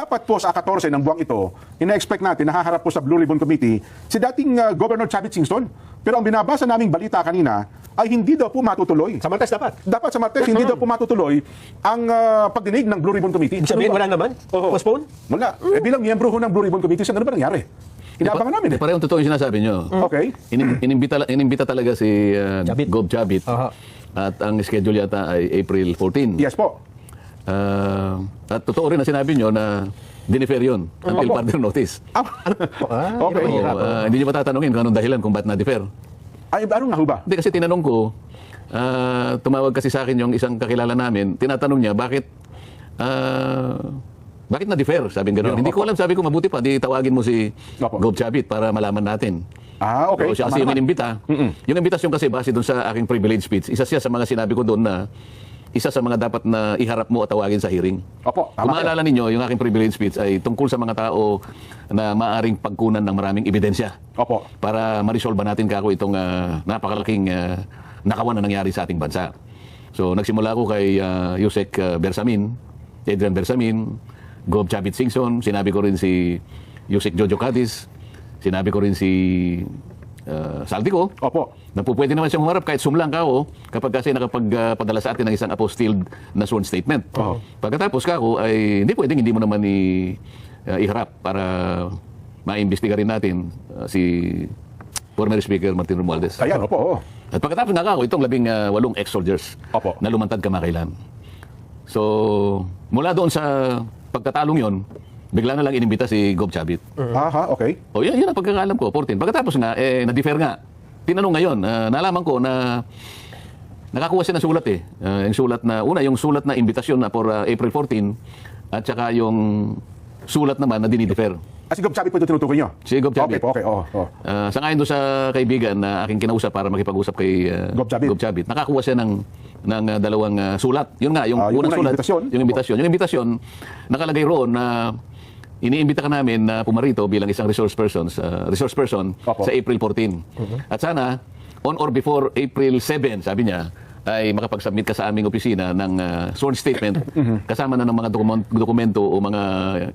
dapat po sa 14 ng buwang ito, ina-expect natin, nahaharap po sa Blue Ribbon Committee, si dating Governor Chavit Singson. Pero ang binabasa naming balita kanina, ay hindi daw po matutuloy. Sa Martes dapat. Dapat sa Martes, hindi daw po matutuloy ang pagdinig ng Blue Ribbon Committee. Sabihin, wala naman? Postpone? Wala. Bilang miyembro ho ng Blue Ribbon Committee, ano ba nangyari? Inaabangan namin eh. Parehong totoo yung sinasabi nyo. Okay. Inimbita talaga si Chavit. Gov Chavit. Aha. At ang schedule yata ay April 14. Yes po. At totoo rin na sinabi nyo na dinifer yun until Opo. further notice. Okay. Hindi nyo matatanungin kung anong dahilan kung ba't na-defer. Ay, ano nga ho ba? Hindi kasi tinanong ko, tumawag kasi sa akin yung isang kakilala namin, tinatanong niya bakit na-defer? Sabi gano'n. Hindi ko alam, sabi ko mabuti pa, di tawagin mo si Opo. Gov Chavit para malaman natin. Okay. So, siya kasi yung inimbita. Yung imbitasyon kasi base doon sa aking privilege speech, isa siya sa mga sinabi ko doon na isa sa mga dapat na iharap mo at tawagin sa hearing. Opo, Kung tama maalala ninyo, yung aking privilege speech ay tungkol sa mga tao na maaring pagkunan ng maraming ebidensya. Opo. Para ma-resolve natin kako itong napakalaking nakawan na nangyari sa ating bansa. So nagsimula ako kay Yusek Bersamin, Adrian Bersamin, Gov Chavit Singson, sinabi ko rin si Yusek Jojo Cadiz, sinabi ko rin si Saldico. Opo. Na po pwede naman siyang humarap kahit sumlang kao kapag kasi nakapagpadala sa atin ng isang apostilled na sworn statement. Pagkatapos kako ay hindi mo naman iharap para maimbestiga rin natin si former Speaker Martin Romualdez. Ayan, opo. At pagkatapos nga kako, itong 18 ex-soldiers Opo. na lumantad kamakailan. So, mula doon sa pagtatalong yon, bigla na lang inimbita si Gov Chavit. Aha, okay. O yun ang pagkakalam ko, 14. Pagkatapos nga, na-defer nga. Tinanong ngayon, nalaman ko na nakakuha siya ng sulat yung sulat na, yung sulat na imbitasyon na for April 14 at saka yung sulat naman na dinidefer. Si Gov Chavit po ito tinutukoy nyo? Si Gov Chavit. Okay. Sangayon doon sa kaibigan na aking kinausap para makipag-usap kay Gov Chavit. Nakakuha siya ng dalawang sulat. Yun nga, yung unang sulat. imbitasyon. Yung imbitasyon, nakalagay roon na iniimbita ka namin na pumarito bilang isang resource person Opo. sa April 14. At sana, on or before April 7, sabi niya, ay makapag-submit ka sa aming opisina ng sworn statement kasama na ng mga dokumento o mga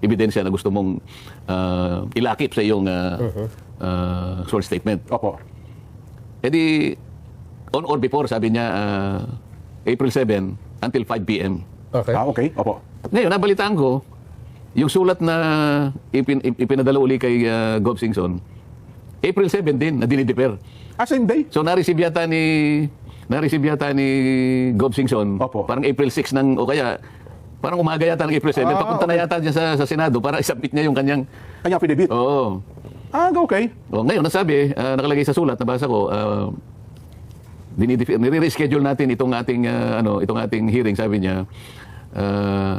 ebidensya na gusto mong ilakip sa iyong sworn statement. Opo. E di, on or before, sabi niya, April 7 until 5 p.m. Okay. Okay. Opo. Ngayon, nabalitaan ko, yung sulat na ipinadala uli kay Gov Singson, April 7 din, na dinidefer. Same day? So, na-receive yata ni Gov Singson, Opo. parang April 6 o kaya, parang umaga yata ng April 7. Papunta na yata dyan sa Senado para isubmit niya yung kanyang... Kanyang pinibit? Oo. Okay. Ngayon, nasabi, nakalagay sa sulat, nabasa ko, nire-reschedule natin itong ating hearing, sabi niya,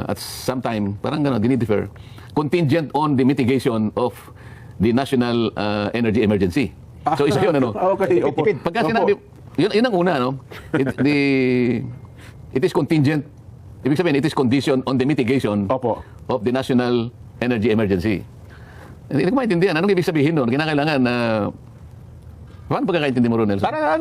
at sometime, parang dinidefer, contingent on the mitigation of the national energy emergency. So, isa yun, Okay. Opo. Pagka sinabi, yun ang una, it is contingent, ibig sabihin, it is condition on the mitigation Opo. of the national energy emergency. Hindi ko maintindihan. Anong ibig sabihin doon? Kinakailangan na... paano pagkakaintindi mo, Ronel? Para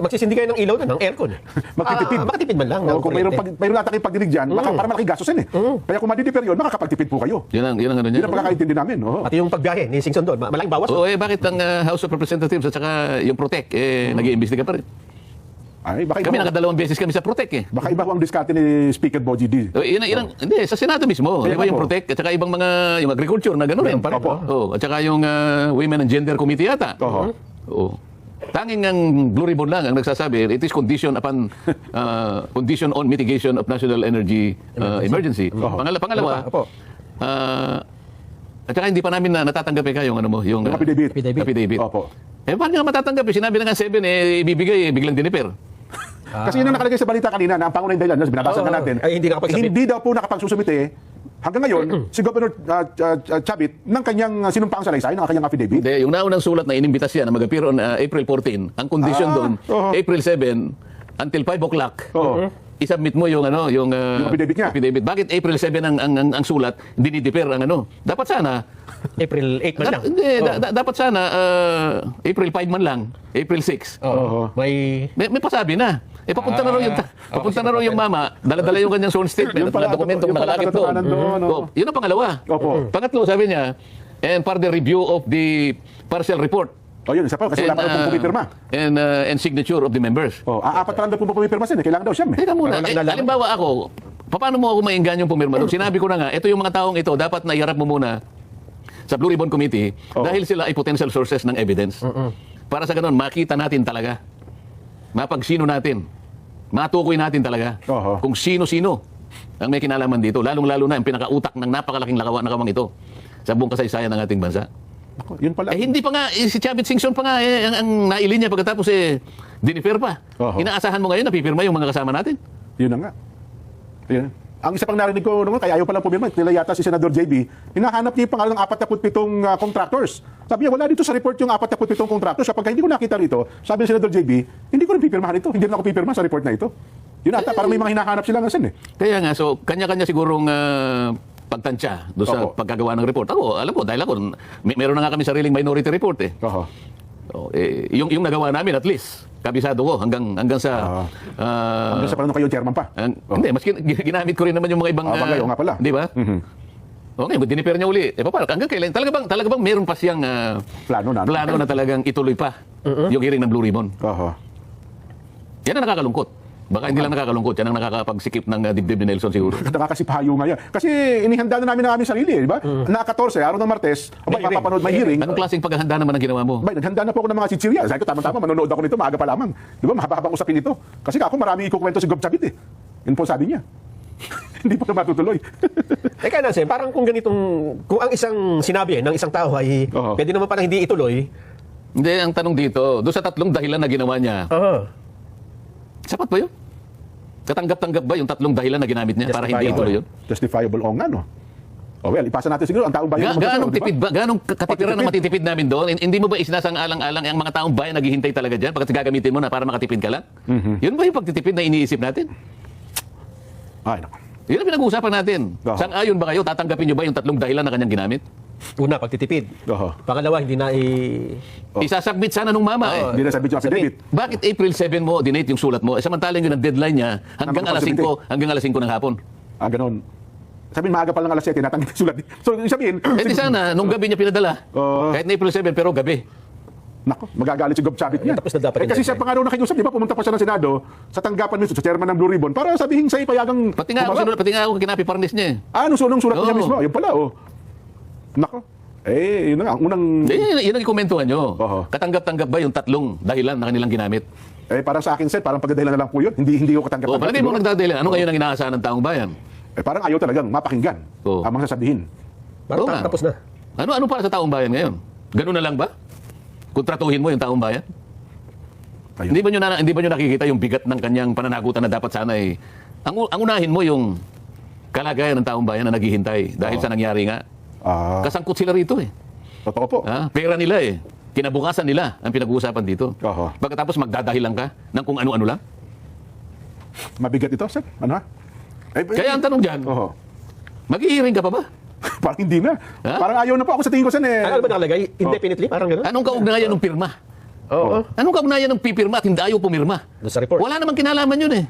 magsisindi kayo ng ilaw na, ng aircon. Magtitipid. Makatipid man lang. Kung mayroon natin kayo pagdinig dyan, para malaki gastusin Kaya kung madidefer yun, makakapagtipid po kayo. Yun ang ano Yun niya. ang pagkakaintindi namin. Pati yung pagbiyahe ni Singson doon, malaking bawas. Bakit ang House of Representatives at saka yung Protec, nag-iimbestiga pa rin? Ay, baka Kami iba, nakadalawang beses kami sa Protec baka iba ho ang diskarte ni Speaker Boji D. Hindi, sa Senado mismo. Kaya Di ba yung po. Protec at saka ibang mga, yung agriculture na gano'n rin. Opo. At saka yung Women and Gender Committee yata. Oho. Oo. Tanging ang Blue Ribbon lang ang nagsasabi, it is condition condition on mitigation of national energy emergency. Pangalawa, Opo. at saka hindi pa namin natatanggap yung yung affidavit. Opo. Paano nga matatanggap? Sinabi na nga 7, ibibigay, biglang diniper. Kasi yun ang nakalagay sa balita kanina na ang pangunahing dahilan, binabasa nga natin. Ay, hindi nakapagsusumite. Hindi daw po nakapagsusumite hanggang ngayon si Governor Chavit ng kanyang sinumpaang salaysay, ng kanyang affidavit. Hindi, yung naunang sulat na inimbita siya na mag-appear on April 14, ang condition doon, April 7 until 5 o'clock. I-submit mo yung yung affidavit niya. Bakit April 7 ang sulat, dinidefer ang Dapat sana April 8 man lang. dapat sana April 5 man lang, April 6. May May pasabi na. papunta na raw yung mama, dala-dala yung kanyang sworn statement Yung pala, at mga dokumentong yung pala nakalagit doon. katotohanan doon, oo. Yun ang pangalawa. Opo. Pangatlo, sabi niya, and for the review of the partial report O yun, isa pa, kasi wala pa rin pumipirma. and signature of the members. Apat pa lang daw pumipirma sin, kailangan daw siya. Teka muna, Walang nalalaman. halimbawa ako, paano mo ako mainggan yung pumirma doon? Sinabi ko na nga, ito yung mga taong ito, dapat na iharap mo muna sa Blue Ribbon Committee dahil sila ay potential sources ng evidence. Para sa ganun, makita natin talaga, mapagsino natin, matukoy natin talaga kung sino-sino ang may kinalaman dito, lalong-lalo na ang pinakautak ng napakalaking nakawang ito sa buong kasaysayan ng ating bansa. Yun pala. Hindi pa nga, si Chavit Singson pa nga, ang nailin niya pagkatapos dinifer pa. Inaasahan mo ngayon na pipirma yung mga kasama natin? Yun na nga. Yun. Ang isa pang narinig ko naman, kaya ayaw palang pumirma, nila yata si Senador JB, hinahanap niya yung pangalan ng 47 contractors. Sabi niya, wala dito sa report yung 47 contractors. Kapag hindi ko nakita rito, sabi ni Senador JB, hindi ko rin pipirmahan ito. Hindi rin ako pipirma sa report na ito. Yun ata, parang may mga hinahanap sila ng sen eh. Kaya nga, so kanya-kanya sigurong pagtansya doon sa pagkagawa ng report. Ako, alam ko, dahil ako, meron na nga kami sariling minority report eh. Yung nagawa namin at least, kabisado ko hanggang sa... Hanggang sa parang kayo chairman pa. Hindi, mas ginamit ko rin naman yung mga ibang... bagay, nga pala. Di ba? Okay, diniper niya uli. Hanggang kailan? Talaga bang meron pa siyang Plano na talagang ituloy pa yung hearing ng Blue Ribbon? Yan ang nakakalungkot. Baka hindi lang nakakalungkot, yan ang nakakapagsikip ng dibdib ni Nelson siguro. Nakakasipahayo nga yan. Kasi inihanda na namin ang aming sarili, di ba? Na 14, araw ng Martes, mapapanood may hearing. Anong klaseng paghahanda naman ang ginawa mo? Naghanda na po ako ng mga chichirya. Sabi ko, tama-tama, manonood ako nito, maaga pa lamang. Di ba, mahaba-habang usapin ito. Kasi ako, marami ikukwento si Gob Chavit eh. Yun po sabi niya. Hindi pa na matutuloy. Teka Nancy, parang kung kung ang isang sinabi ng isang tao ay pwede naman parang hindi ituloy. Hindi, ang tanong dito, doon sa tatlong dahilan na ginawa niya, sapat ba yun? Katanggap-tanggap ba yung tatlong dahilan na ginamit niya para hindi ituloy yun? Justifiable o nga, no? Well, ipasa natin siguro ang taong bayan. Gaanong tipid ba? Gaanong katipiran ang matitipid namin doon? Hindi mo ba isinasang-alang-alang ang mga taong bayan naghihintay talaga dyan pagkat gagamitin mo na para makatipid ka lang? Yun ba yung pagtitipid na iniisip natin? Ay, naku. Yun ang pinag-uusapan natin. Sang-ayon ba kayo? Tatanggapin niyo ba yung tatlong dahilan na kanyang ginamit? Una, pagtitipid. Pangalawa, hindi na Isasubmit sana nung mama eh. Hindi na sabi yung affidavit. Bakit April 7 mo, dinate yung sulat mo? Samantalang yun ang deadline niya hanggang alas 5 ng hapon. Ganon. Sabihin, maaga pa lang alas 7, natanggap yung sulat. So, sabihin... Di sana, nung gabi niya pinadala. Kahit na April 7, pero gabi. Nako, magagalit si Gob Chavit niya. Tapos na dapat kasi siya pa nga raw nakiusap, di ba? Pumunta pa siya ng Senado sa tanggapan mismo, sa chairman ng Blue Ribbon, para sabihin sa'yo payagang... Pati nga ako kinapi parnis niya eh. Nung sulat niya mismo. Yun pala, Nako. Yun na nga, ang unang... Yun ang ikumentuhan nyo. Katanggap-tanggap ba yung tatlong dahilan na kanilang ginamit? Parang sa akin, Seth, parang pagdadahilan na lang po yun. Hindi ko katanggap-tanggap. Palagay mo nagdadahilan. Ano ngayon ang inaasahan ng taong bayan? Parang ayaw talagang mapakinggan ang mga sasabihin. parang tapos na. Ano para sa taong bayan ngayon? Ganun na lang ba? Kontratuhin mo yung taong bayan? Hindi ba nyo nakikita yung bigat ng kanyang pananagutan na dapat sana ang unahin mo yung kalagayan ng taong bayan na naghihintay dahil sa nangyari nga. Kasangkot sila rito eh. Totoo po. Pera nila eh. Kinabukasan nila ang pinag-uusapan dito. Pagkatapos magdadahilan ka ng kung ano-ano lang. Mabigat ito, sir. Ano ha? Kaya ang tanong dyan, mag-i-hearing ka pa ba? Parang hindi na. Parang ayaw na po ako sa tingin ko, sir. Ano ba nakalagay? Indefinitely? Parang gano'n? Anong kaugnayan ng pirma? Anong kaugnayan ng pipirma at hindi ayaw pumirma? Doon sa report. Wala namang kinalaman yun eh.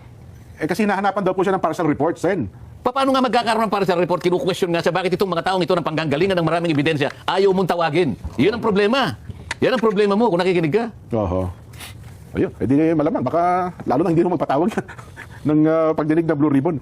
Kasi hinahanapan daw po siya ng partial report, sen. Paano nga magkakaroon ng partial report? Kinu-question nga sa bakit itong mga taong ito ng panggagalingan ng maraming ebidensya ayaw mong tawagin. Yun ang problema. Yan ang problema mo kung nakikinig ka. Ayun, edi malamang. Baka lalo na hindi mo magpatawag ng pagdinig ng Blue Ribbon.